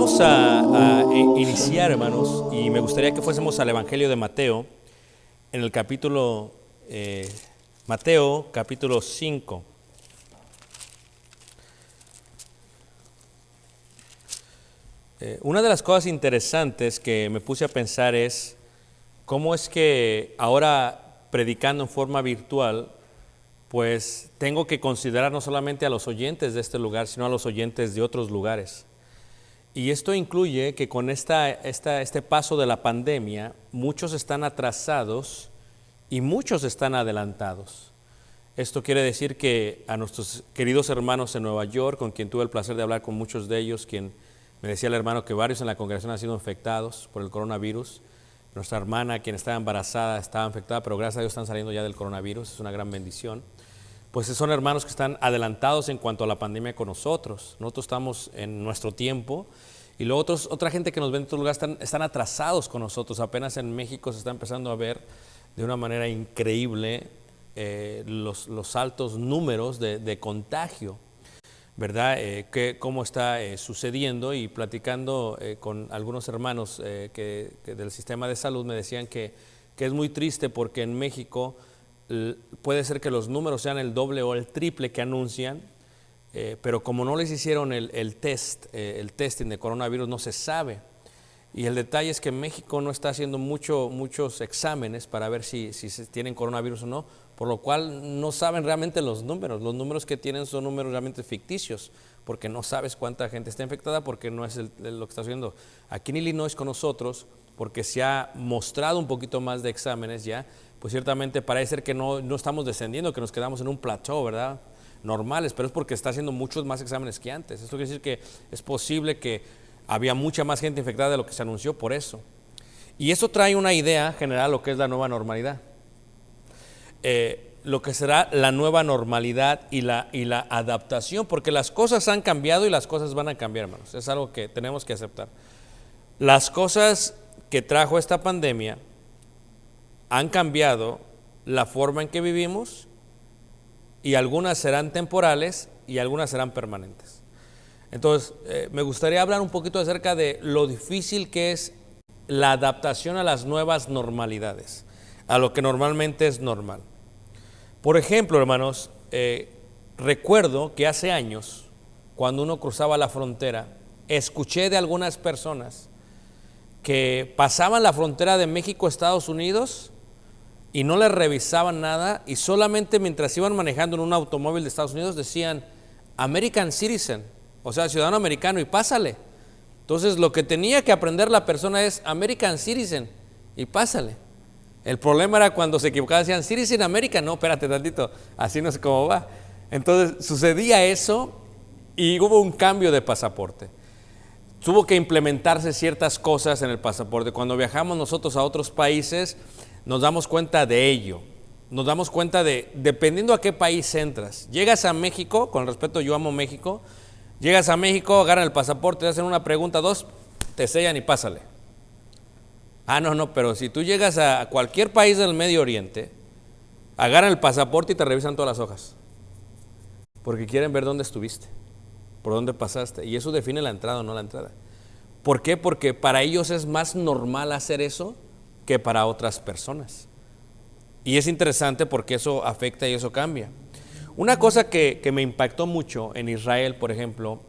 Vamos a iniciar, hermanos, y me gustaría que fuésemos al Evangelio de Mateo, en el capítulo, Mateo, capítulo 5. Una de las cosas interesantes que me puse a pensar es cómo es que ahora, predicando en forma virtual, pues tengo que considerar no solamente a los oyentes de este lugar, sino a los oyentes de otros lugares. Y esto incluye que con este paso de la pandemia, muchos están atrasados y muchos están adelantados. Esto quiere decir que a nuestros queridos hermanos en Nueva York, con quien tuve el placer de hablar con muchos de ellos, quien me decía el hermano que varios en la congregación han sido infectados por el coronavirus. Nuestra hermana, quien estaba embarazada, estaba infectada, pero gracias a Dios están saliendo ya del coronavirus, es una gran bendición. Pues son hermanos que están adelantados en cuanto a la pandemia con nosotros. Nosotros estamos en nuestro tiempo y luego otra gente que nos ve en otros lugares están atrasados con nosotros. Apenas en México se está empezando a ver de una manera increíble los altos números de contagio, ¿verdad? Cómo está sucediendo, y platicando con algunos hermanos que del sistema de salud me decían que es muy triste porque en México puede ser que los números sean el doble o el triple que anuncian, pero como no les hicieron el testing de coronavirus, no se sabe. Y el detalle es que México no está haciendo muchos exámenes para ver si tienen coronavirus o no, por lo cual no saben realmente los números. Los números que tienen son números realmente ficticios, porque no sabes cuánta gente está infectada, porque no es lo que está haciendo. Aquí en Illinois con nosotros, porque se ha mostrado un poquito más de exámenes ya, pues ciertamente parece ser que no estamos descendiendo, que nos quedamos en un plateau, ¿verdad? Normales, pero es porque está haciendo muchos más exámenes que antes. Esto quiere decir que es posible que había mucha más gente infectada de lo que se anunció por eso. Y eso trae una idea general, lo que es la nueva normalidad. Lo que será la nueva normalidad y la adaptación, porque las cosas han cambiado y las cosas van a cambiar, hermanos. Es algo que tenemos que aceptar. Las cosas que trajo esta pandemia han cambiado la forma en que vivimos, y algunas serán temporales y algunas serán permanentes. Entonces, me gustaría hablar un poquito acerca de lo difícil que es la adaptación a las nuevas normalidades, a lo que normalmente es normal. Por ejemplo, hermanos, recuerdo que hace años, cuando uno cruzaba la frontera, escuché de algunas personas que pasaban la frontera de México a Estados Unidos y no les revisaban nada, y solamente mientras iban manejando en un automóvil de Estados Unidos decían American Citizen, o sea, ciudadano americano, y pásale. Entonces lo que tenía que aprender la persona es American Citizen y pásale. El problema era cuando se equivocaban, decían Citizen American, no, espérate tantito, así no sé cómo va. Entonces sucedía eso y hubo un cambio de pasaporte. Tuvo que implementarse ciertas cosas en el pasaporte. Cuando viajamos nosotros a otros países, nos damos cuenta de ello. Nos damos cuenta dependiendo a qué país entras. Llegas a México, con respeto, yo amo México. Llegas a México, agarran el pasaporte, te hacen una pregunta, dos, te sellan y pásale. No, pero si tú llegas a cualquier país del Medio Oriente, agarran el pasaporte y te revisan todas las hojas, porque quieren ver dónde estuviste, por dónde pasaste, y eso define la entrada o no la entrada. ¿Por qué? Porque para ellos es más normal hacer eso que para otras personas. Y es interesante porque eso afecta y eso cambia. Una cosa que me impactó mucho en Israel, por ejemplo,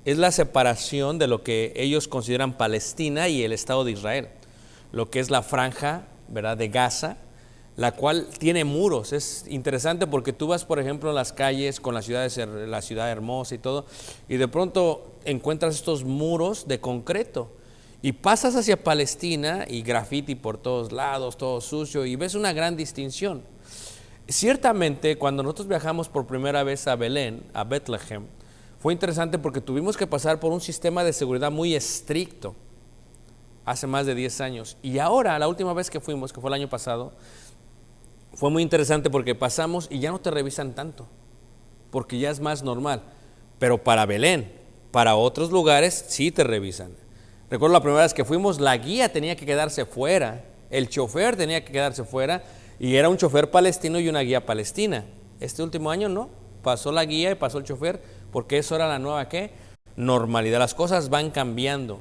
es la separación de lo que ellos consideran Palestina y el Estado de Israel, lo que es la franja, ¿verdad?, de Gaza, la cual tiene muros. Es interesante porque tú vas, por ejemplo, en las calles con la ciudad hermosa y todo, y de pronto encuentras estos muros de concreto, y pasas hacia Palestina y graffiti por todos lados, todo sucio, y ves una gran distinción. Ciertamente, cuando nosotros viajamos por primera vez a Belén, a Bethlehem, fue interesante porque tuvimos que pasar por un sistema de seguridad muy estricto hace más de 10 años. Y ahora, la última vez que fuimos, que fue el año pasado, fue muy interesante porque pasamos y ya no te revisan tanto, porque ya es más normal. Pero para Belén, para otros lugares, sí te revisan. Recuerdo la primera vez que fuimos, la guía tenía que quedarse fuera, el chofer tenía que quedarse fuera, y era un chofer palestino y una guía palestina. Este último año no, pasó la guía y pasó el chofer, porque eso era la nueva ¿qué? normalidad, las cosas van cambiando.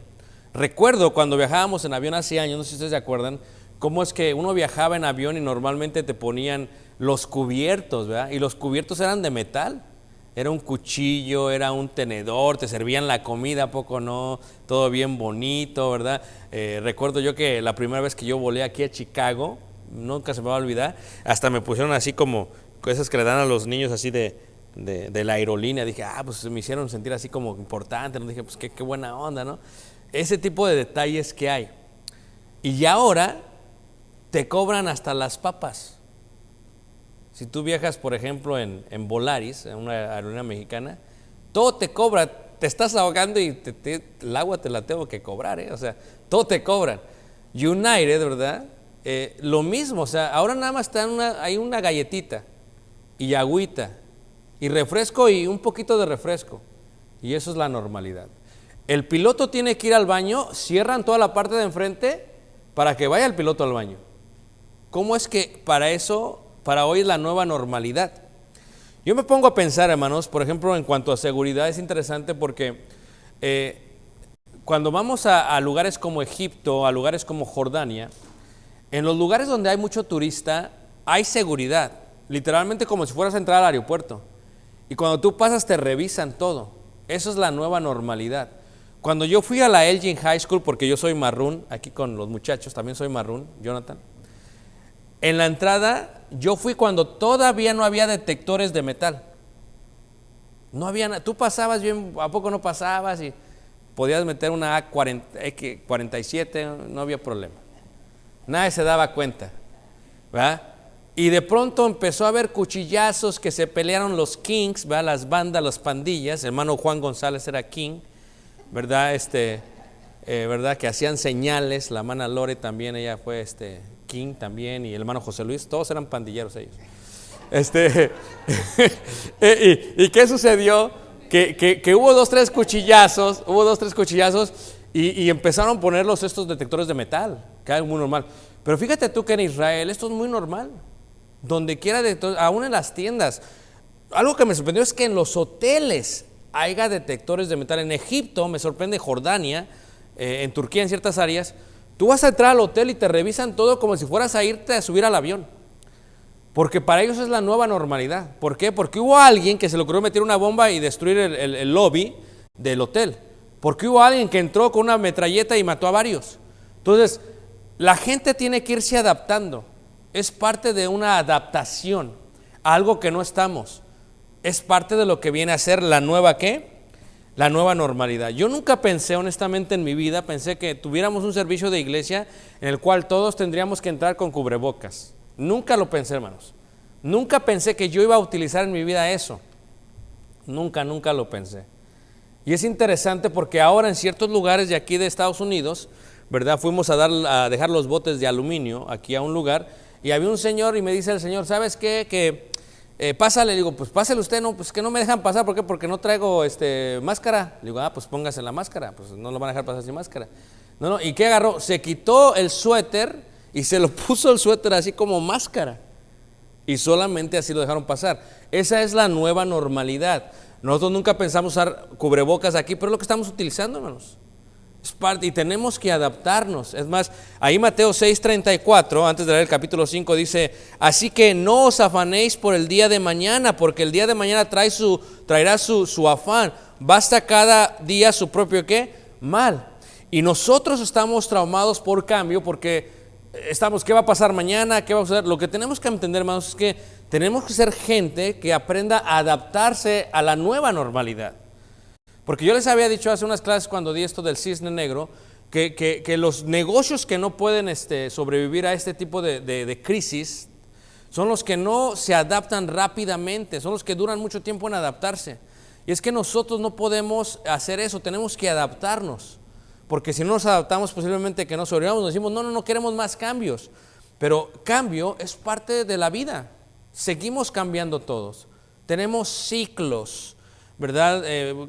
Recuerdo cuando viajábamos en avión hace años, no sé si ustedes se acuerdan, cómo es que uno viajaba en avión y normalmente te ponían los cubiertos, ¿verdad? Y los cubiertos eran de metal. Era un cuchillo, era un tenedor, te servían la comida, ¿a poco no? Todo bien bonito, ¿verdad? Recuerdo yo que la primera vez que yo volé aquí a Chicago, nunca se me va a olvidar, hasta me pusieron así como esas que le dan a los niños así de la aerolínea. Dije, pues me hicieron sentir así como importante, ¿no? Dije, pues qué buena onda, ¿no? Ese tipo de detalles que hay. Y ya ahora te cobran hasta las papas. Si tú viajas, por ejemplo, en Volaris, en una aerolínea mexicana, todo te cobra, te estás ahogando y el agua te la tengo que cobrar, o sea, todo te cobran. United, ¿verdad? Lo mismo, o sea, ahora nada más hay una galletita y agüita y refresco y un poquito de refresco, y eso es la normalidad. El piloto tiene que ir al baño, cierran toda la parte de enfrente para que vaya el piloto al baño. ¿Cómo es que para hoy es la nueva normalidad? Yo me pongo a pensar, hermanos, por ejemplo, en cuanto a seguridad, es interesante porque cuando vamos a lugares como Egipto, a lugares como Jordania, en los lugares donde hay mucho turista, hay seguridad, literalmente como si fueras a entrar al aeropuerto. Y cuando tú pasas te revisan todo. Eso es la nueva normalidad. Cuando yo fui a la Elgin High School, porque yo soy marrón, aquí con los muchachos, también soy marrón, Jonathan. En la entrada, yo fui cuando todavía no había detectores de metal. No había nada. Tú pasabas bien, ¿a poco no pasabas? Y podías meter una AK-47, no había problema. Nadie se daba cuenta, ¿verdad? Y de pronto empezó a haber cuchillazos, que se pelearon los Kings, ¿verdad? Las bandas, las pandillas. El hermano Juan González era King, ¿verdad? ¿Verdad? Que hacían señales. La hermana Lore también, ella fue King también, y el hermano José Luis, todos eran pandilleros ellos. ¿Y qué sucedió? Que hubo dos, tres cuchillazos, y empezaron a poner estos detectores de metal, que es muy normal. Pero fíjate tú que en Israel esto es muy normal, donde quiera, aún en las tiendas. Algo que me sorprendió es que en los hoteles haya detectores de metal. En Egipto, me sorprende, Jordania, en Turquía, en ciertas áreas, tú vas a entrar al hotel y te revisan todo como si fueras a irte a subir al avión. Porque para ellos es la nueva normalidad. ¿Por qué? Porque hubo alguien que se le ocurrió meter una bomba y destruir el lobby del hotel. Porque hubo alguien que entró con una metralleta y mató a varios. Entonces, la gente tiene que irse adaptando. Es parte de una adaptación a algo que no estamos. Es parte de lo que viene a ser la nueva ¿qué? La nueva normalidad. Yo nunca pensé, honestamente, en mi vida, pensé que tuviéramos un servicio de iglesia en el cual todos tendríamos que entrar con cubrebocas. Nunca lo pensé, hermanos. Nunca pensé que yo iba a utilizar en mi vida eso. Nunca lo pensé. Y es interesante porque ahora en ciertos lugares de aquí de Estados Unidos, ¿verdad? Fuimos a dejar los botes de aluminio aquí a un lugar, y había un señor y me dice el señor, ¿sabes qué? Pásale. Le digo, pues pásale usted. No, pues que no me dejan pasar. ¿Por qué? Porque no traigo máscara. Le digo, pues póngase la máscara, pues no lo van a dejar pasar sin máscara. No, ¿y qué agarró? Se quitó el suéter y se lo puso el suéter así como máscara, y solamente así lo dejaron pasar. Esa es la nueva normalidad. Nosotros nunca pensamos usar cubrebocas aquí, pero es lo que estamos utilizando, hermanos. Es parte, y tenemos que adaptarnos. Es más, ahí Mateo 6:34, antes de leer el capítulo 5, dice: así que no os afanéis por el día de mañana, porque el día de mañana traerá su afán. Basta cada día su propio ¿qué? Mal. Y nosotros estamos traumados por cambio, porque ¿qué va a pasar mañana? ¿Qué va a suceder? Lo que tenemos que entender, hermanos, es que tenemos que ser gente que aprenda a adaptarse a la nueva normalidad. Porque yo les había dicho hace unas clases, cuando di esto del cisne negro, que los negocios que no pueden sobrevivir a este tipo de crisis son los que no se adaptan rápidamente, son los que duran mucho tiempo en adaptarse. Y es que nosotros no podemos hacer eso, tenemos que adaptarnos. Porque si no nos adaptamos, posiblemente que no sobrevivamos, nos decimos, no queremos más cambios. Pero cambio es parte de la vida. Seguimos cambiando todos. Tenemos ciclos, ¿verdad?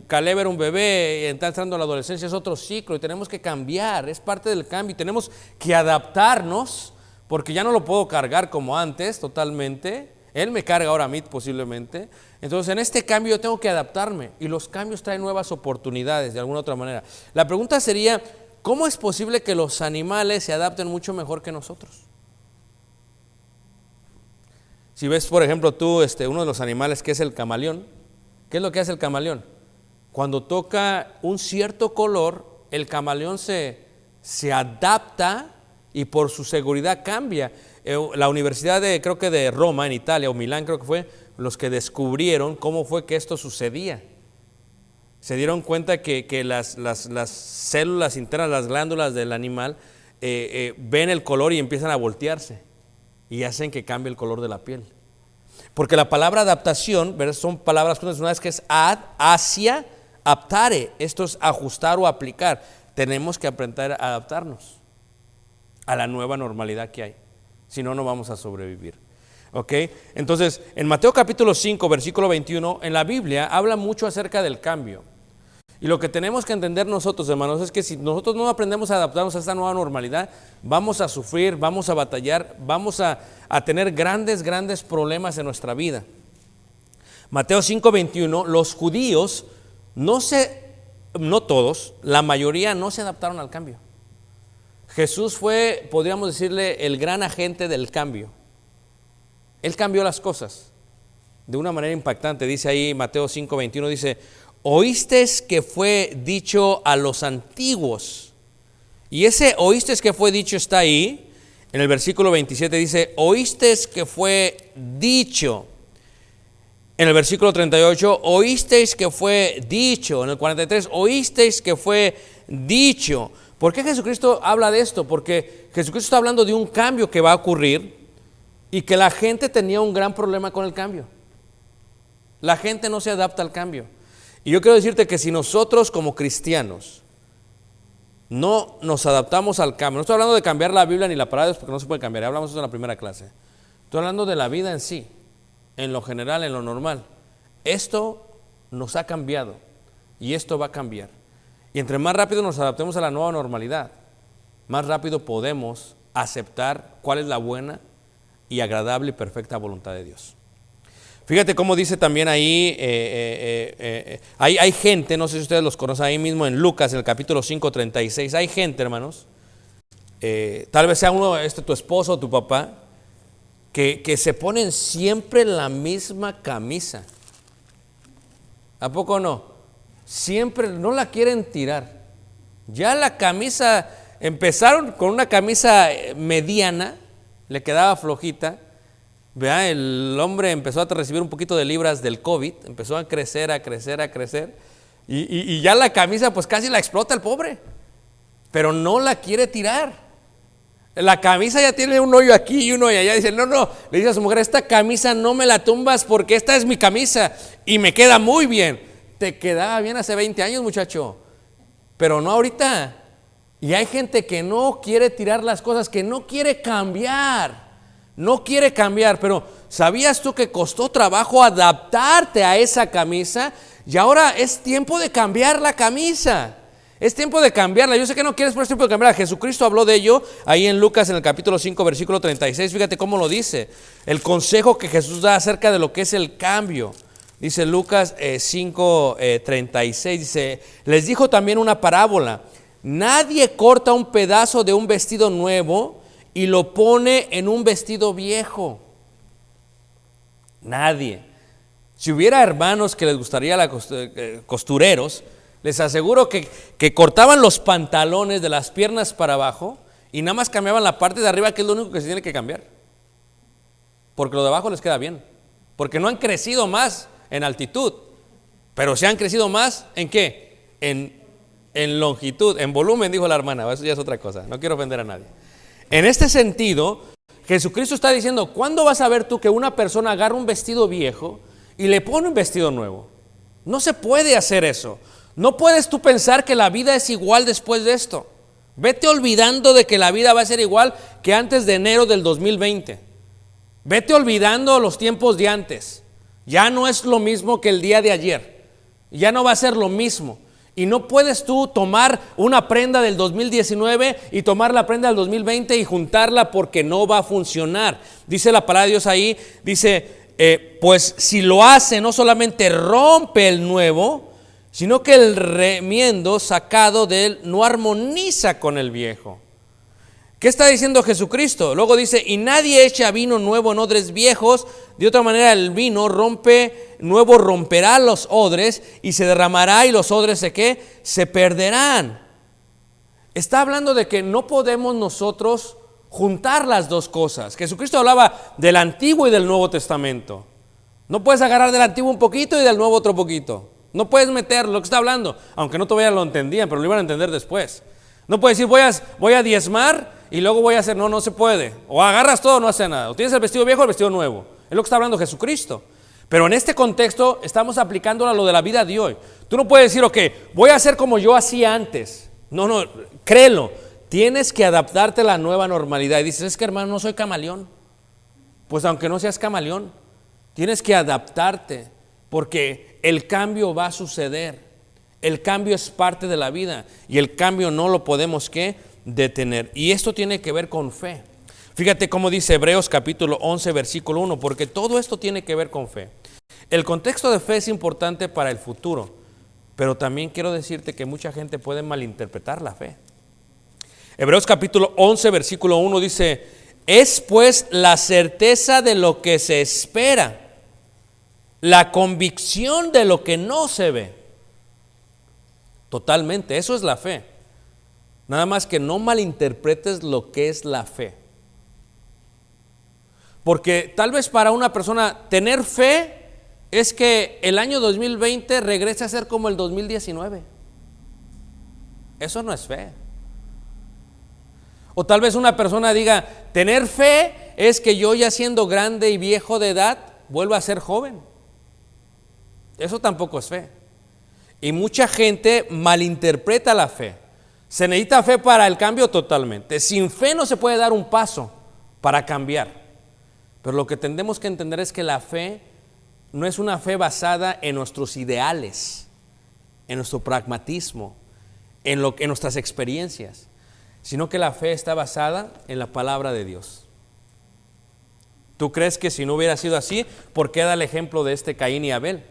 Caleb era un bebé y está entrando a la adolescencia, es otro ciclo, y tenemos que cambiar, es parte del cambio. Y tenemos que adaptarnos, porque ya no lo puedo cargar como antes totalmente. Él me carga ahora a mí posiblemente. Entonces en este cambio yo tengo que adaptarme, y los cambios traen nuevas oportunidades de alguna otra manera. La pregunta sería, ¿cómo es posible que los animales se adapten mucho mejor que nosotros? Si ves, por ejemplo, tú uno de los animales que es el camaleón, ¿qué es lo que hace el camaleón? Cuando toca un cierto color, el camaleón se adapta y por su seguridad cambia. La Universidad creo que de Roma, en Italia, o Milán creo que fue, los que descubrieron cómo fue que esto sucedía. Se dieron cuenta que las células internas, las glándulas del animal, ven el color y empiezan a voltearse y hacen que cambie el color de la piel. Porque la palabra adaptación, ¿verdad?, son palabras condicionadas que es ad, hacia, aptare. Esto es ajustar o aplicar. Tenemos que aprender a adaptarnos a la nueva normalidad que hay. Si no, no vamos a sobrevivir. ¿Ok? Entonces, en Mateo capítulo 5, versículo 21, en la Biblia habla mucho acerca del cambio. Y lo que tenemos que entender nosotros, hermanos, es que si nosotros no aprendemos a adaptarnos a esta nueva normalidad, vamos a sufrir, vamos a batallar, vamos a tener grandes problemas en nuestra vida. Mateo 5, 21, los judíos, no todos, la mayoría no se adaptaron al cambio. Jesús fue, podríamos decirle, el gran agente del cambio. Él cambió las cosas de una manera impactante. Dice ahí Mateo 5, 21, dice: oísteis que fue dicho a los antiguos. Y ese oísteis que fue dicho está ahí. En el versículo 27 dice: oísteis que fue dicho. En el versículo 38, oísteis que fue dicho. En el 43, oísteis que fue dicho. ¿Por qué Jesucristo habla de esto? Porque Jesucristo está hablando de un cambio que va a ocurrir y que la gente tenía un gran problema con el cambio. La gente no se adapta al cambio. Y yo quiero decirte que si nosotros como cristianos no nos adaptamos al cambio, no estoy hablando de cambiar la Biblia ni la palabra de Dios porque no se puede cambiar, hablamos eso en la primera clase. Estoy hablando de la vida en sí, en lo general, en lo normal. Esto nos ha cambiado y esto va a cambiar. Y entre más rápido nos adaptemos a la nueva normalidad, más rápido podemos aceptar cuál es la buena y agradable y perfecta voluntad de Dios. Fíjate cómo dice también ahí, hay gente, no sé si ustedes los conocen, ahí mismo en Lucas, en el capítulo 5, 36, hay gente, hermanos, tal vez sea uno, tu esposo o tu papá, que se ponen siempre la misma camisa. ¿A poco no? Siempre no la quieren tirar. Ya la camisa, empezaron con una camisa mediana, le quedaba flojita. Vea, el hombre empezó a recibir un poquito de libras del COVID, empezó a crecer, y ya la camisa pues casi la explota el pobre, pero no la quiere tirar. La camisa ya tiene un hoyo aquí y uno allá. Dice, no, le dice a su mujer: esta camisa no me la tumbas porque esta es mi camisa y me queda muy bien. Te quedaba bien hace 20 años, muchacho, pero no ahorita. Y hay gente que no quiere tirar las cosas, que no quiere cambiar. Pero ¿sabías tú que costó trabajo adaptarte a esa camisa? Y ahora es tiempo de cambiar la camisa. Es tiempo de cambiarla. Yo sé que no quieres, pero es tiempo de cambiarla. Jesucristo habló de ello ahí en Lucas, en el capítulo 5, versículo 36. Fíjate cómo lo dice. El consejo que Jesús da acerca de lo que es el cambio. Dice Lucas 5, 36. Dice: les dijo también una parábola. Nadie corta un pedazo de un vestido nuevo y lo pone en un vestido viejo. Nadie. Si hubiera hermanos que les gustaría costureros, les aseguro que cortaban los pantalones de las piernas para abajo y nada más cambiaban la parte de arriba, que es lo único que se tiene que cambiar, porque lo de abajo les queda bien, porque no han crecido más en altitud, pero se han crecido más ¿en qué? En longitud, en volumen, dijo la hermana. Eso ya es otra cosa, no quiero ofender a nadie. En este sentido, Jesucristo está diciendo: ¿cuándo vas a ver tú que una persona agarra un vestido viejo y le pone un vestido nuevo? No se puede hacer eso. No puedes tú pensar que la vida es igual después de esto. Vete olvidando de que la vida va a ser igual que antes de enero del 2020. Vete olvidando los tiempos de antes. Ya no es lo mismo que el día de ayer. Ya no va a ser lo mismo. Y no puedes tú tomar una prenda del 2019 y tomar la prenda del 2020 y juntarla, porque no va a funcionar. Dice la palabra de Dios ahí, dice: pues si lo hace, no solamente rompe el nuevo, sino que el remiendo sacado de él no armoniza con el viejo. ¿Qué está diciendo Jesucristo? Luego dice, y nadie echa vino nuevo en odres viejos, de otra manera el vino nuevo romperá los odres y se derramará y los odres se perderán. Está hablando de que no podemos nosotros juntar las dos cosas. Jesucristo hablaba del Antiguo y del Nuevo Testamento. No puedes agarrar del Antiguo un poquito y del Nuevo otro poquito. No puedes meter lo que está hablando, aunque no todavía lo entendían, pero lo iban a entender después. No puedes decir voy a diezmar y luego voy a hacer, no se puede. O agarras todo o no hace nada. O tienes el vestido viejo o el vestido nuevo. Es lo que está hablando Jesucristo. Pero en este contexto estamos aplicándolo a lo de la vida de hoy. Tú no puedes decir, ok, voy a hacer como yo hacía antes. No, créelo. Tienes que adaptarte a la nueva normalidad. Y dices, es que hermano, no soy camaleón. Pues aunque no seas camaleón, tienes que adaptarte, porque el cambio va a suceder. El cambio es parte de la vida y el cambio no lo podemos detener. Y esto tiene que ver con fe. Fíjate cómo dice Hebreos capítulo 11 versículo 1, porque todo esto tiene que ver con fe. El contexto de fe es importante para el futuro, pero también quiero decirte que mucha gente puede malinterpretar la fe. Hebreos capítulo 11 versículo 1 dice, es pues la certeza de lo que se espera, la convicción de lo que no se ve. Totalmente, eso es la fe. Nada más que no malinterpretes lo que es la fe. Porque tal vez para una persona tener fe es que el año 2020 regrese a ser como el 2019. Eso no es fe. O tal vez una persona diga, tener fe es que yo ya siendo grande y viejo de edad vuelva a ser joven. Eso tampoco es fe. Y mucha gente malinterpreta la fe. Se necesita fe para el cambio totalmente. Sin fe no se puede dar un paso para cambiar. Pero lo que tenemos que entender es que la fe no es una fe basada en nuestros ideales, en nuestro pragmatismo, en nuestras experiencias, sino que la fe está basada en la palabra de Dios. ¿Tú crees que si no hubiera sido así, por qué da el ejemplo de Caín y Abel?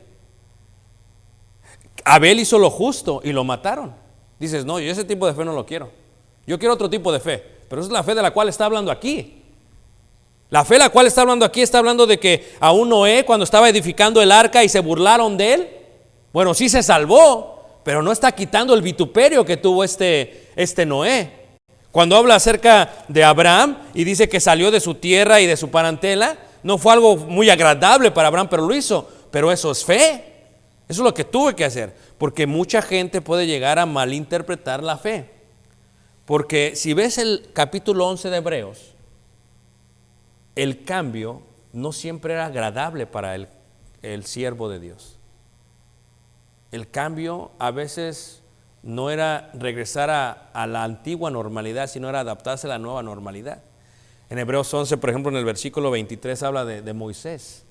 Abel hizo lo justo y lo mataron. Dices, no, yo ese tipo de fe no lo quiero. Yo quiero otro tipo de fe, pero esa es la fe de la cual está hablando aquí. La fe de la cual está hablando aquí está hablando de que aún Noé, cuando estaba edificando el arca y se burlaron de él, bueno, sí se salvó, pero no está quitando el vituperio que tuvo este Noé. Cuando habla acerca de Abraham y dice que salió de su tierra y de su parentela, no fue algo muy agradable para Abraham, pero lo hizo. Pero eso es fe. Eso es lo que tuve que hacer, porque mucha gente puede llegar a malinterpretar la fe. Porque si ves el capítulo 11 de Hebreos, el cambio no siempre era agradable para el siervo de Dios. El cambio a veces no era regresar a la antigua normalidad, sino era adaptarse a la nueva normalidad. En Hebreos 11, por ejemplo, en el versículo 23 habla de Moisés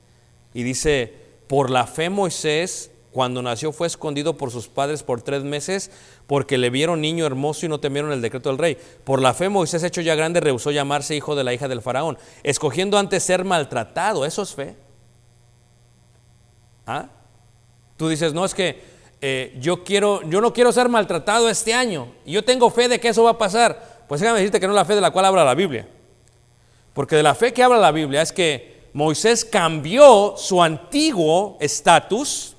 y dice, por la fe Moisés, cuando nació, fue escondido por sus padres por 3 meses, porque le vieron niño hermoso y no temieron el decreto del rey. Por la fe Moisés, hecho ya grande, rehusó llamarse hijo de la hija del faraón, escogiendo antes ser maltratado. ¿Eso es fe? ¿Ah? Tú dices, no, es que yo no quiero ser maltratado este año, y yo tengo fe de que eso va a pasar. Pues déjame decirte que no es la fe de la cual habla la Biblia. Porque de la fe que habla la Biblia es que Moisés cambió su antiguo estatus,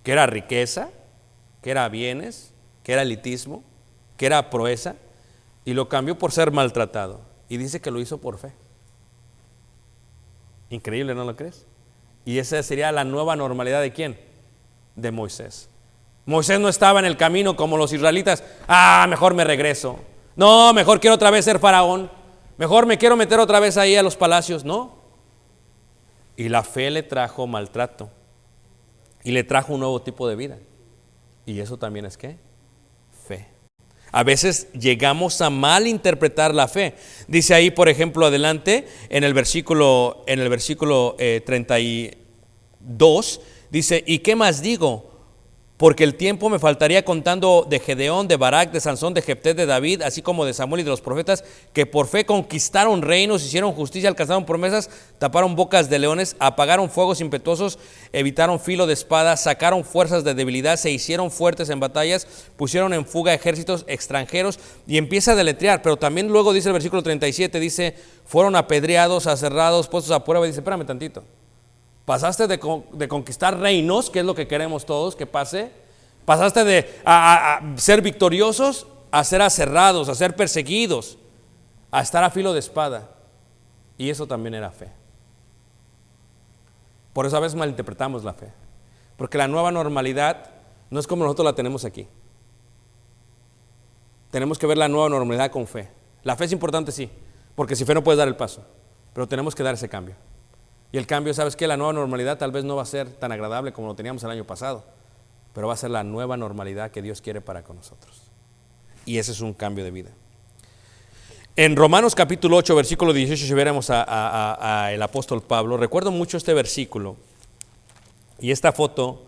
que era riqueza, que era bienes, que era elitismo, que era proeza, y lo cambió por ser maltratado. Y dice que lo hizo por fe. Increíble, ¿no lo crees? Y esa sería la nueva normalidad ¿de quién? De Moisés. Moisés no estaba en el camino como los israelitas. Mejor me regreso. No, mejor quiero otra vez ser faraón. Mejor me quiero meter otra vez ahí a los palacios. No. Y la fe le trajo maltrato. Y le trajo un nuevo tipo de vida. Y eso también es ¿qué? Fe. A veces llegamos a malinterpretar la fe. Dice ahí, por ejemplo, adelante, en el versículo 32, dice, ¿y qué más digo? porque el tiempo me faltaría contando de Gedeón, de Barak, de Sansón, de Jefté, de David, así como de Samuel y de los profetas, que por fe conquistaron reinos, hicieron justicia, alcanzaron promesas, taparon bocas de leones, apagaron fuegos impetuosos, evitaron filo de espada, sacaron fuerzas de debilidad, se hicieron fuertes en batallas, pusieron en fuga ejércitos extranjeros, y empieza a deletrear. Pero también luego dice el versículo 37, dice, fueron apedreados, aserrados, puestos a prueba, y dice, espérame tantito. Pasaste de conquistar reinos, que es lo que queremos todos que pase. Pasaste de a ser victoriosos a ser aserrados, a ser perseguidos, a estar a filo de espada. Y eso también era fe. Por eso a veces malinterpretamos la fe. Porque la nueva normalidad no es como nosotros la tenemos aquí. Tenemos que ver la nueva normalidad con fe. La fe es importante, sí, porque sin fe no puedes dar el paso. Pero tenemos que dar ese cambio. Y el cambio, ¿sabes qué? La nueva normalidad tal vez no va a ser tan agradable como lo teníamos el año pasado, pero va a ser la nueva normalidad que Dios quiere para con nosotros. Y ese es un cambio de vida. En Romanos capítulo 8, versículo 18, si viéramos a el apóstol Pablo, recuerdo mucho este versículo y esta foto.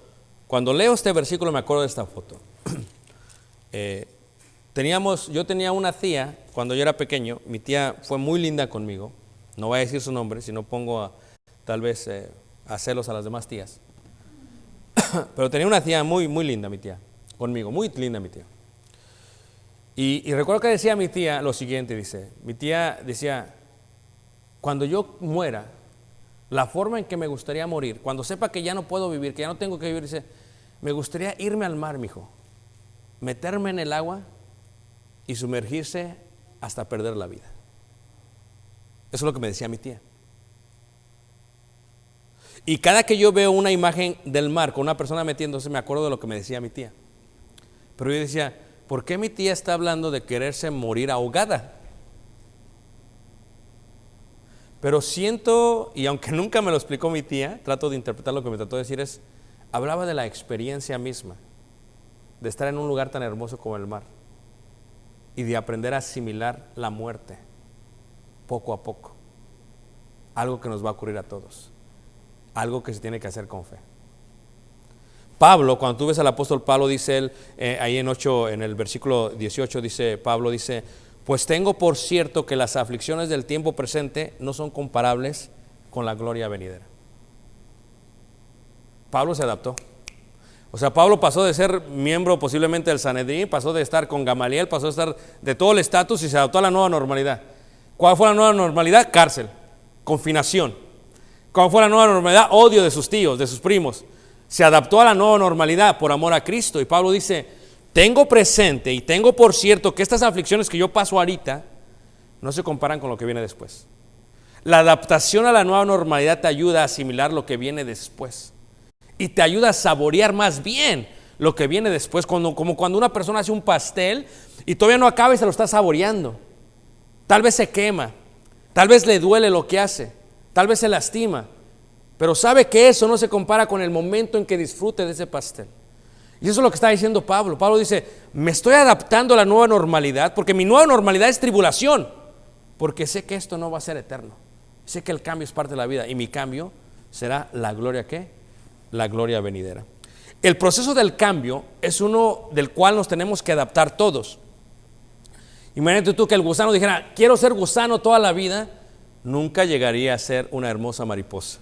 Cuando leo este versículo me acuerdo de esta foto. Yo tenía una tía cuando yo era pequeño. Mi tía fue muy linda conmigo. No voy a decir su nombre, si no pongo tal vez a celos a las demás tías. Pero tenía una tía muy, muy linda, mi tía, conmigo, muy linda mi tía. Y recuerdo que decía mi tía lo siguiente, mi tía decía, cuando yo muera, la forma en que me gustaría morir, cuando sepa que ya no puedo vivir, que ya no tengo que vivir, dice, me gustaría irme al mar, mijo, meterme en el agua y sumergirse hasta perder la vida. Eso es lo que me decía mi tía. Y cada que yo veo una imagen del mar con una persona metiéndose, me acuerdo de lo que me decía mi tía. Pero yo decía, ¿por qué mi tía está hablando de quererse morir ahogada? Pero siento, y aunque nunca me lo explicó mi tía, trato de interpretar lo que me trató de decir, hablaba de la experiencia misma, de estar en un lugar tan hermoso como el mar y de aprender a asimilar la muerte poco a poco. Algo que nos va a ocurrir a todos. Algo que se tiene que hacer con fe. Pablo, cuando tú ves al apóstol Pablo, dice él, ahí en el versículo 18, Pablo dice, pues tengo por cierto que las aflicciones del tiempo presente no son comparables con la gloria venidera. Pablo se adaptó. O sea, Pablo pasó de ser miembro posiblemente del Sanedrín, pasó de estar con Gamaliel, pasó de estar de todo el estatus y se adaptó a la nueva normalidad. ¿Cuál fue la nueva normalidad? Cárcel, confinación. ¿Cuál fue la nueva normalidad? Odio de sus tíos, de sus primos. Se adaptó a la nueva normalidad por amor a Cristo. Y Pablo dice, tengo presente y tengo por cierto que estas aflicciones que yo paso ahorita no se comparan con lo que viene después. La adaptación a la nueva normalidad te ayuda a asimilar lo que viene después. Y te ayuda a saborear más bien lo que viene después. Como cuando una persona hace un pastel y todavía no acaba y se lo está saboreando. Tal vez se quema, tal vez le duele lo que hace, tal vez se lastima, pero sabe que eso no se compara con el momento en que disfrute de ese pastel. Y eso es lo que está diciendo Pablo. Pablo dice, me estoy adaptando a la nueva normalidad, porque mi nueva normalidad es tribulación, porque sé que esto no va a ser eterno. Sé que el cambio es parte de la vida y mi cambio será la gloria ¿qué? La gloria venidera. El proceso del cambio es uno del cual nos tenemos que adaptar todos. Imagínate tú que el gusano dijera, quiero ser gusano toda la vida, nunca llegaría a ser una hermosa mariposa.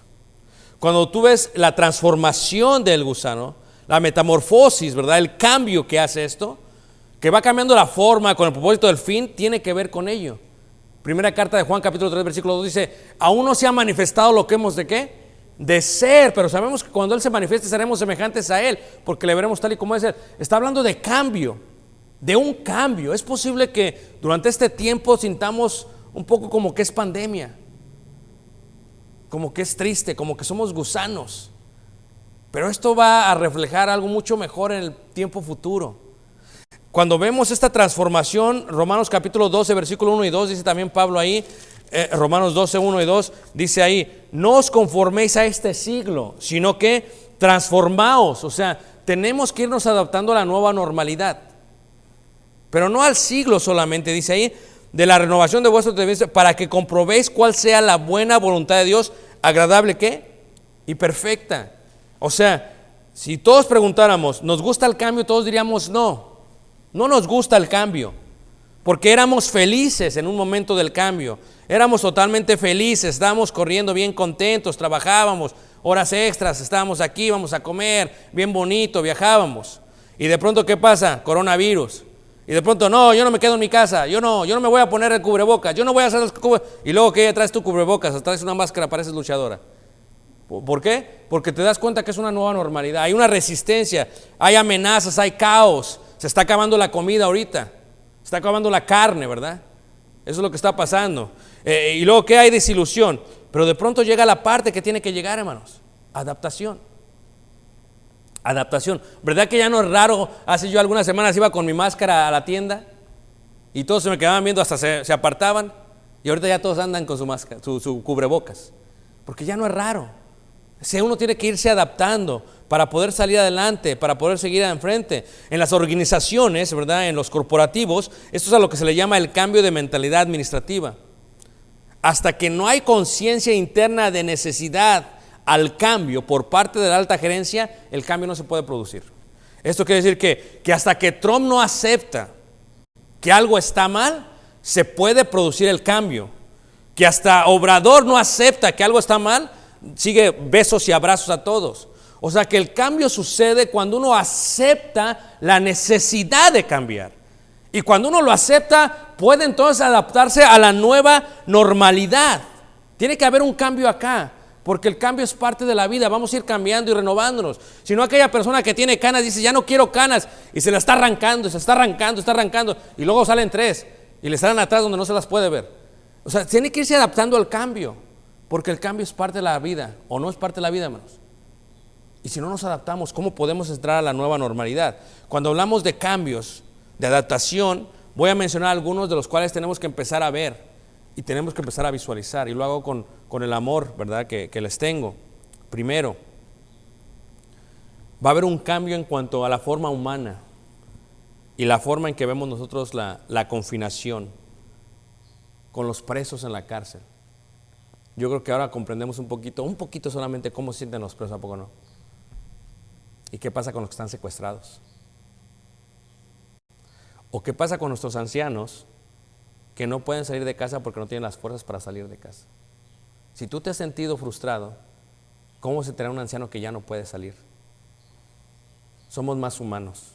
Cuando tú ves la transformación del gusano, la metamorfosis, ¿verdad? El cambio que hace esto, que va cambiando la forma con el propósito del fin, tiene que ver con ello. Primera carta de Juan capítulo 3 versículo 2 dice, aún no se ha manifestado lo que hemos de ¿qué? De ser, pero sabemos que cuando Él se manifieste seremos semejantes a Él, porque le veremos tal y como es Él. Está hablando de cambio, de un cambio. Es posible que durante este tiempo sintamos un poco como que es pandemia, como que es triste, como que somos gusanos, pero esto va a reflejar algo mucho mejor en el tiempo futuro. Cuando vemos esta transformación, Romanos capítulo 12 versículo 1 y 2, dice también Pablo ahí, Romanos 12, 1 y 2, dice ahí, no os conforméis a este siglo, sino que transformaos. O sea, tenemos que irnos adaptando a la nueva normalidad, pero no al siglo solamente, dice ahí, de la renovación de vuestro entendimiento, para que comprobéis cuál sea la buena voluntad de Dios, agradable ¿qué? Y perfecta. O sea, Si todos preguntáramos, ¿nos gusta el cambio? Todos diríamos no, no nos gusta el cambio, porque éramos felices en un momento del cambio, éramos totalmente felices, estábamos corriendo bien contentos, trabajábamos horas extras, estábamos aquí, íbamos a comer, bien bonito, viajábamos. Y de pronto, ¿qué pasa? Coronavirus. Y de pronto, no, yo no me quedo en mi casa, yo no me voy a poner el cubrebocas, yo no voy a hacer el cubrebocas. Y luego que traes tu cubrebocas, traes una máscara, pareces luchadora. ¿Por qué? Porque te das cuenta que es una nueva normalidad, hay una resistencia, hay amenazas, hay caos, se está acabando la comida ahorita, se está acabando la carne, ¿verdad? Eso es lo que está pasando. Y luego, ¿qué hay? Desilusión. Pero de pronto llega la parte que tiene que llegar, hermanos, adaptación. Adaptación. ¿Verdad que ya no es raro? Hace yo algunas semanas iba con mi máscara a la tienda y todos se me quedaban viendo, hasta se apartaban, y ahorita ya todos andan con su máscara, su cubrebocas, porque ya no es raro. Si uno tiene que irse adaptando para poder salir adelante, para poder seguir enfrente. En las organizaciones, ¿verdad? En los corporativos, esto es a lo que se le llama el cambio de mentalidad administrativa. Hasta que no hay conciencia interna de necesidad al cambio por parte de la alta gerencia, el cambio no se puede producir. Esto quiere decir que hasta que Trump no acepta que algo está mal, se puede producir el cambio. Que hasta Obrador no acepta que algo está mal, sigue besos y abrazos a todos. O sea que el cambio sucede cuando uno acepta la necesidad de cambiar. Y cuando uno lo acepta, puede entonces adaptarse a la nueva normalidad. Tiene que haber un cambio acá, porque el cambio es parte de la vida. Vamos a ir cambiando y renovándonos. Si no, aquella persona que tiene canas dice, ya no quiero canas, y se la está arrancando, se está arrancando, y luego salen 3 y le salen atrás donde no se las puede ver. O sea, tiene que irse adaptando al cambio, porque el cambio es parte de la vida, o no es parte de la vida, hermanos. Y si no nos adaptamos, ¿cómo podemos entrar a la nueva normalidad? Cuando hablamos de cambios, de adaptación, voy a mencionar algunos de los cuales tenemos que empezar a ver y tenemos que empezar a visualizar, y lo hago con el amor, ¿verdad?, que les tengo. Primero, va a haber un cambio en cuanto a la forma humana y la forma en que vemos nosotros la confinación con los presos en la cárcel. Yo creo que ahora comprendemos un poquito solamente cómo se sienten los presos, ¿a poco no? ¿Y qué pasa con los que están secuestrados? ¿O qué pasa con nuestros ancianos que no pueden salir de casa porque no tienen las fuerzas para salir de casa? Si tú te has sentido frustrado, ¿cómo se tendrá un anciano que ya no puede salir? Somos más humanos.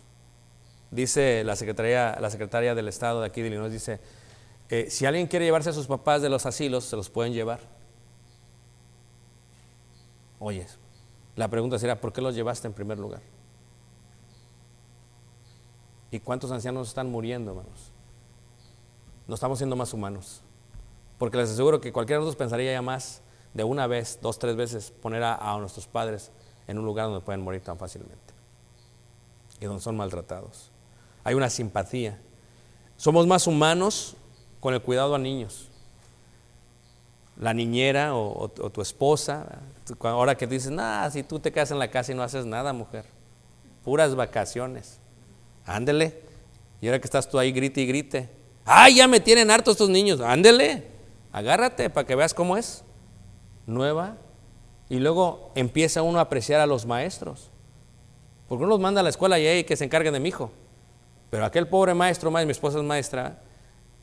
Dice la secretaria del Estado de aquí de Illinois, dice, si alguien quiere llevarse a sus papás de los asilos, se los pueden llevar. Oye, la pregunta sería, ¿por qué los llevaste en primer lugar? ¿Y cuántos ancianos están muriendo, hermanos? No estamos siendo más humanos. Porque les aseguro que cualquiera de nosotros pensaría ya más de una vez, 2, 3 veces poner a nuestros padres en un lugar donde pueden morir tan fácilmente y donde son maltratados. Hay una simpatía. Somos más humanos con el cuidado a niños. La niñera o tu esposa, ahora que dices, si tú te quedas en la casa y no haces nada, mujer, puras vacaciones, ándele. Y ahora que estás tú ahí, grite y grite, ya me tienen hartos estos niños, ándele, agárrate para que veas cómo es, nueva. Y luego empieza uno a apreciar a los maestros, porque uno los manda a la escuela y que se encarguen de mi hijo, pero aquel pobre maestro, mi esposa es maestra,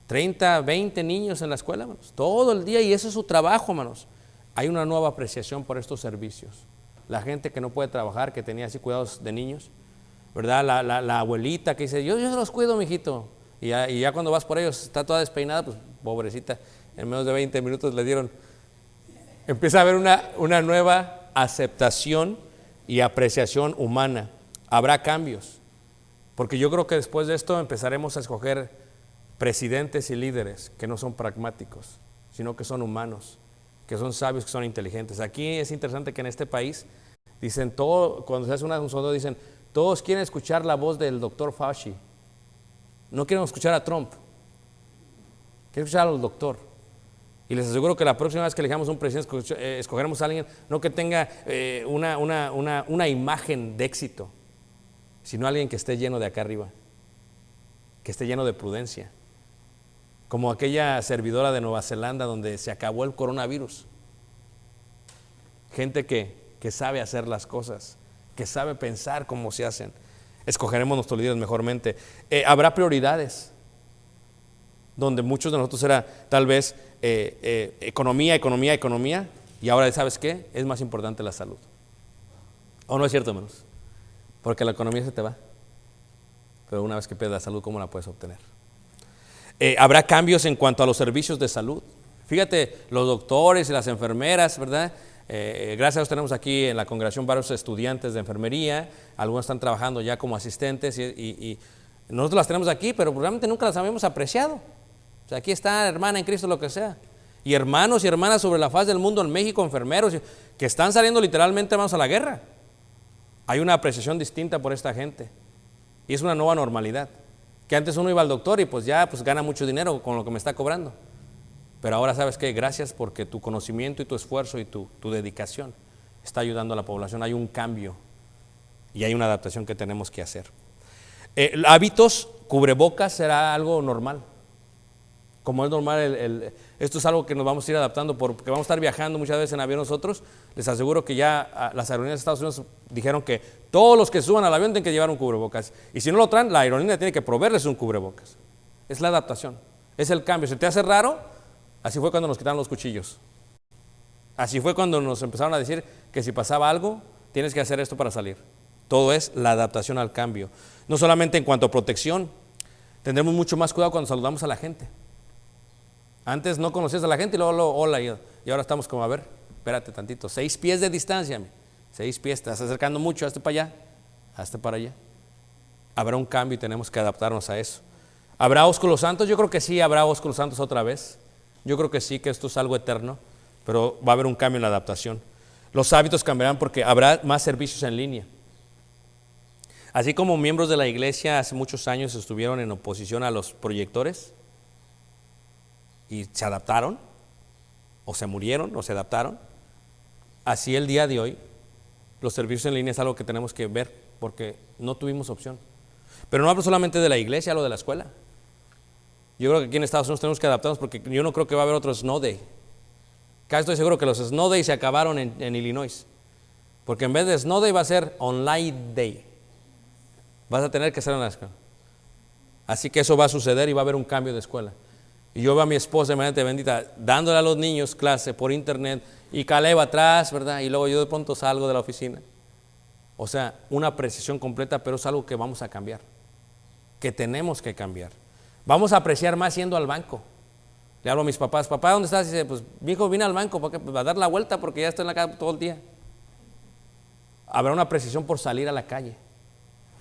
30, 20 niños en la escuela, hermanos, todo el día, y eso es su trabajo, hermanos. Hay una nueva apreciación por estos servicios. La gente que no puede trabajar, que tenía así cuidados de niños, ¿verdad? La abuelita que dice, yo se los cuido, mijito, y ya cuando vas por ellos está toda despeinada, pues pobrecita, en menos de 20 minutos le dieron. Empieza a haber una nueva aceptación y apreciación humana. Habrá cambios, porque yo creo que después de esto empezaremos a escoger presidentes y líderes que no son pragmáticos, sino que son humanos, que son sabios, que son inteligentes. Aquí es interesante que en este país dicen cuando se hace un sondeo dicen, todos quieren escuchar la voz del doctor Fauci, no quieren escuchar a Trump, quieren escuchar al doctor. Y les aseguro que la próxima vez que elijamos un presidente, escogeremos a alguien no que tenga una imagen de éxito, sino alguien que esté lleno de acá arriba, que esté lleno de prudencia, como aquella servidora de Nueva Zelanda donde se acabó el coronavirus. Gente que sabe hacer las cosas, que sabe pensar cómo se hacen. Escogeremos nuestros líderes mejormente. Habrá prioridades, donde muchos de nosotros era tal vez economía, y ahora, ¿sabes qué? Es más importante la salud. ¿O no es cierto, hermanos? Porque la economía se te va, pero una vez que pierdes la salud, ¿cómo la puedes obtener? Habrá cambios en cuanto a los servicios de salud. Fíjate, los doctores y las enfermeras, ¿verdad? Gracias a Dios tenemos aquí en la congregación varios estudiantes de enfermería, algunos están trabajando ya como asistentes y nosotros las tenemos aquí, pero realmente nunca las habíamos apreciado. O sea, aquí está hermana en Cristo, lo que sea. Y hermanos y hermanas sobre la faz del mundo en México, enfermeros, que están saliendo literalmente, hermanos, a la guerra. Hay una apreciación distinta por esta gente y es una nueva normalidad. Que antes uno iba al doctor y pues ya gana mucho dinero con lo que me está cobrando. Pero ahora, ¿sabes qué? Gracias porque tu conocimiento y tu esfuerzo y tu dedicación está ayudando a la población. Hay un cambio y hay una adaptación que tenemos que hacer. Hábitos, cubrebocas será algo normal. Como es normal, esto es algo que nos vamos a ir adaptando porque vamos a estar viajando muchas veces en avión nosotros. Les aseguro que ya las aerolíneas de Estados Unidos dijeron que todos los que suban al avión tienen que llevar un cubrebocas. Y si no lo traen, la aerolínea tiene que proveerles un cubrebocas. Es la adaptación, es el cambio. ¿Se te hace raro? Así fue cuando nos quitaron los cuchillos. Así fue cuando nos empezaron a decir que si pasaba algo, tienes que hacer esto para salir. Todo es la adaptación al cambio. No solamente en cuanto a protección, tendremos mucho más cuidado cuando saludamos a la gente. Antes no conocías a la gente y luego hola, y ahora estamos como, a ver, espérate tantito, 6 pies de distancia, 6 pies, te estás acercando mucho, hazte para allá, hazte para allá. Habrá un cambio y tenemos que adaptarnos a eso. ¿Habrá ósculos santos? Yo creo que sí, habrá ósculos santos otra vez. Yo creo que sí, que esto es algo eterno, pero va a haber un cambio en la adaptación. Los hábitos cambiarán porque habrá más servicios en línea. Así como miembros de la iglesia hace muchos años estuvieron en oposición a los proyectores y se adaptaron, o se murieron, o se adaptaron, así el día de hoy, los servicios en línea es algo que tenemos que ver porque no tuvimos opción. Pero no hablo solamente de la iglesia, hablo de la escuela. Yo creo que aquí en Estados Unidos tenemos que adaptarnos porque yo no creo que va a haber otro Snow Day. Casi estoy seguro que los Snow Day se acabaron en Illinois. Porque en vez de Snow Day va a ser Online Day. Vas a tener que hacer en la escuela. Así que eso va a suceder y va a haber un cambio de escuela. Y yo veo a mi esposa, mediante bendita, dándole a los niños clase por internet y Caleb atrás, ¿verdad? Y luego yo de pronto salgo de la oficina. O sea, una precisión completa, pero es algo que vamos a cambiar. Que tenemos que cambiar. Vamos a apreciar más yendo al banco. Le hablo a mis papás, papá, ¿dónde estás? Y dice, pues mi hijo vine al banco para dar la vuelta porque ya estoy en la casa todo el día. Habrá una precisión por salir a la calle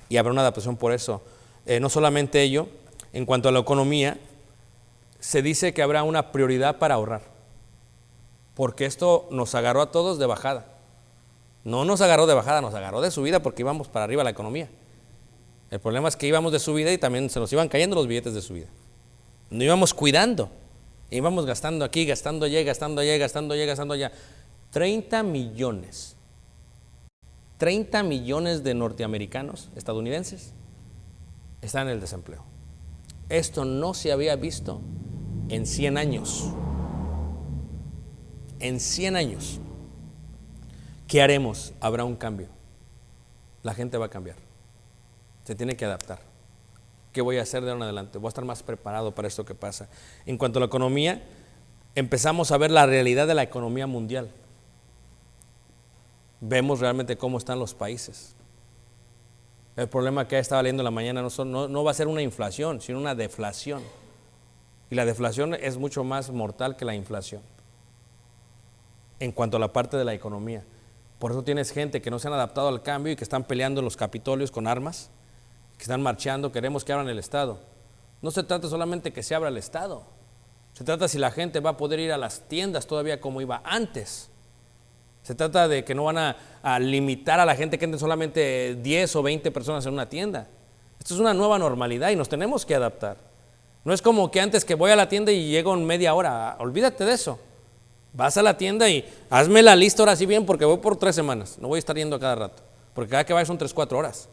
y habrá una adaptación por eso. No solamente ello, en cuanto a la economía, se dice que habrá una prioridad para ahorrar, porque esto nos agarró a todos de bajada. No nos agarró de bajada, nos agarró de subida porque íbamos para arriba la economía. El problema es que íbamos de subida y también se nos iban cayendo los billetes de subida. No íbamos cuidando, íbamos gastando aquí, gastando allá, gastando allá, gastando allá, gastando allá. 30 millones de norteamericanos, estadounidenses, están en el desempleo. Esto no se había visto en 100 años. En 100 años. ¿Qué haremos? Habrá un cambio. La gente va a cambiar. Se tiene que adaptar. ¿Qué voy a hacer de ahora en adelante? Voy a estar más preparado para esto que pasa. En cuanto a la economía, empezamos a ver la realidad de la economía mundial. Vemos realmente cómo están los países. El problema que estaba leyendo en la mañana no va a ser una inflación, sino una deflación. Y la deflación es mucho más mortal que la inflación. En cuanto a la parte de la economía. Por eso tienes gente que no se han adaptado al cambio y que están peleando en los capitolios con armas, que están marchando, queremos que abran el Estado. No se trata solamente que se abra el Estado, se trata si la gente va a poder ir a las tiendas todavía como iba antes. Se trata de que no van a limitar a la gente que entre solamente 10 o 20 personas en una tienda. Esto es una nueva normalidad y nos tenemos que adaptar. No es como que antes que voy a la tienda y llego en media hora, olvídate de eso. Vas a la tienda y hazme la lista ahora sí bien porque voy por 3 semanas, no voy a estar yendo a cada rato, porque cada que vaya son 3, 4 horas.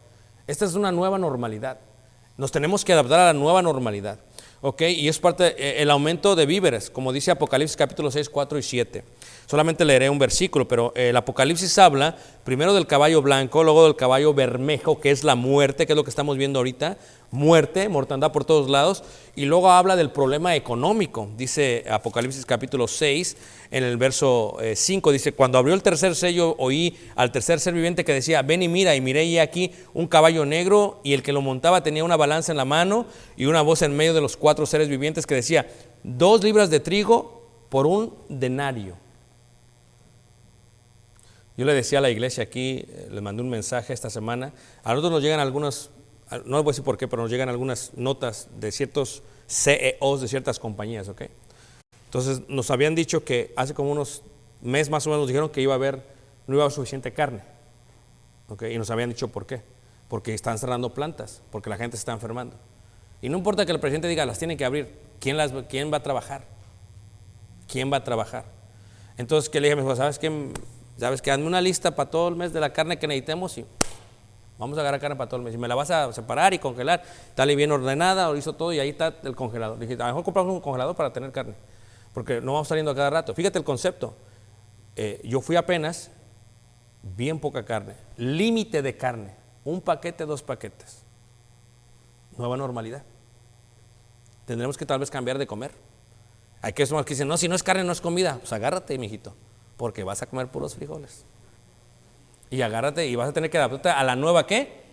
Esta es una nueva normalidad. Nos tenemos que adaptar a la nueva normalidad. ¿ok? Y es parte el aumento de víveres, como dice Apocalipsis capítulo 6, 4 y 7. Solamente leeré un versículo, pero el Apocalipsis habla primero del caballo blanco, luego del caballo bermejo, que es la muerte, que es lo que estamos viendo ahorita, muerte, mortandad por todos lados, y luego habla del problema económico. Dice Apocalipsis capítulo 6, en el verso 5, dice: cuando abrió el tercer sello, oí al tercer ser viviente que decía: ven y mira. Y miré, y aquí un caballo negro, y el que lo montaba tenía una balanza en la mano, y una voz en medio de los cuatro seres vivientes que decía: 2 libras de trigo por un denario. Yo le decía a la iglesia aquí, les mandé un mensaje esta semana, a nosotros nos llegan algunas, no les voy a decir por qué, pero nos llegan algunas notas de ciertos CEOs de ciertas compañías, ¿ok? Entonces nos habían dicho que hace como unos meses más o menos nos dijeron que no iba a haber suficiente carne, ¿ok? Y nos habían dicho por qué, porque están cerrando plantas, porque la gente se está enfermando. Y no importa que el presidente diga, las tienen que abrir, ¿quién va a trabajar? ¿Quién va a trabajar? Entonces, ¿qué le dije a mi esposa? ¿Sabes qué? Hazme una lista para todo el mes de la carne que necesitemos y vamos a agarrar carne para todo el mes. Y me la vas a separar y congelar, tal y bien ordenada, lo hizo todo y ahí está el congelador. Dije, a lo mejor compramos un congelador para tener carne, porque no vamos saliendo a cada rato. Fíjate el concepto. Yo fui apenas, bien poca carne, límite de carne, 1 paquete, 2 paquetes. Nueva normalidad. Tendremos que tal vez cambiar de comer. Hay que que dicen, no, si no es carne no es comida. Pues agárrate, mijito, porque vas a comer puros frijoles. Y agárrate y vas a tener que adaptarte a la nueva ¿qué?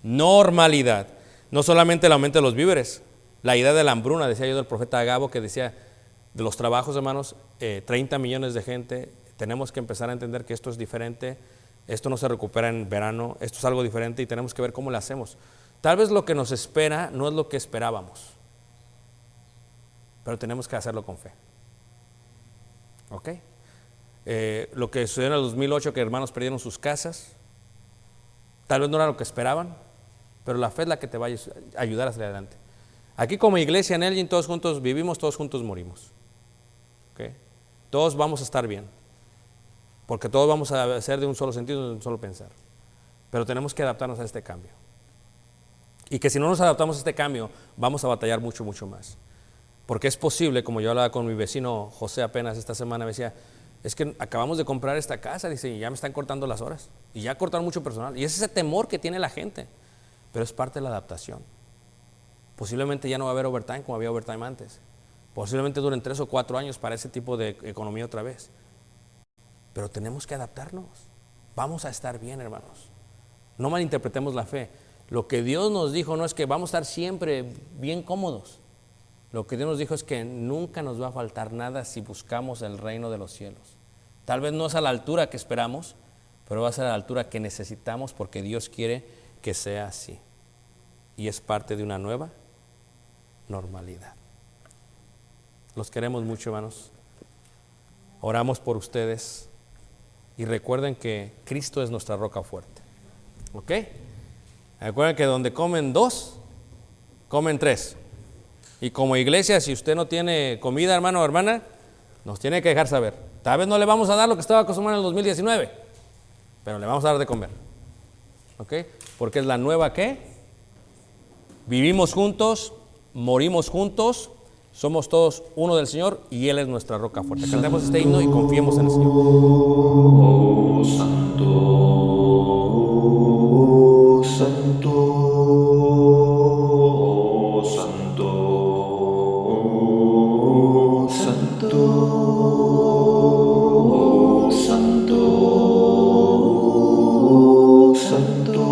Normalidad. No solamente el aumento de los víveres, la idea de la hambruna, decía yo del profeta Agabo, que decía de los trabajos, hermanos, 30 millones de gente, tenemos que empezar a entender que esto es diferente, esto no se recupera en verano, esto es algo diferente y tenemos que ver cómo lo hacemos. Tal vez lo que nos espera no es lo que esperábamos, pero tenemos que hacerlo con fe. ¿Ok? Lo que sucedió en el 2008, que hermanos perdieron sus casas, tal vez no era lo que esperaban, pero la fe es la que te va a ayudar hacia adelante. Aquí como iglesia en Elgin, todos juntos vivimos, todos juntos morimos. ¿Okay? Todos vamos a estar bien, porque todos vamos a ser de un solo sentido, de un solo pensar, pero tenemos que adaptarnos a este cambio. Y que si no nos adaptamos a este cambio, vamos a batallar mucho, mucho más. Porque es posible, como yo hablaba con mi vecino José apenas esta semana, me decía, es que acabamos de comprar esta casa, dice, y ya me están cortando las horas, y ya cortaron mucho personal, y es ese temor que tiene la gente, pero es parte de la adaptación. Posiblemente ya no va a haber overtime como había overtime antes, posiblemente duren 3 o 4 años para ese tipo de economía otra vez, pero tenemos que adaptarnos, vamos a estar bien, hermanos. No malinterpretemos la fe. Lo que Dios nos dijo no es que vamos a estar siempre bien cómodos. Lo que Dios nos dijo es que nunca nos va a faltar nada si buscamos el reino de los cielos. Tal vez no es a la altura que esperamos, pero va a ser a la altura que necesitamos porque Dios quiere que sea así. Y es parte de una nueva normalidad. Los queremos mucho, hermanos. Oramos por ustedes y recuerden que Cristo es nuestra roca fuerte. ¿Ok? Recuerden que donde comen 2, comen 3. Y como iglesia, si usted no tiene comida, hermano o hermana, nos tiene que dejar saber. Tal vez no le vamos a dar lo que estaba acostumbrado en el 2019, pero le vamos a dar de comer. ¿Ok? Porque es la nueva ¿qué? Vivimos juntos, morimos juntos, somos todos uno del Señor y Él es nuestra roca fuerte. Cantemos este himno y confiemos en el Señor. Oh, santo, santo, oh, santo, santo, santo, santo.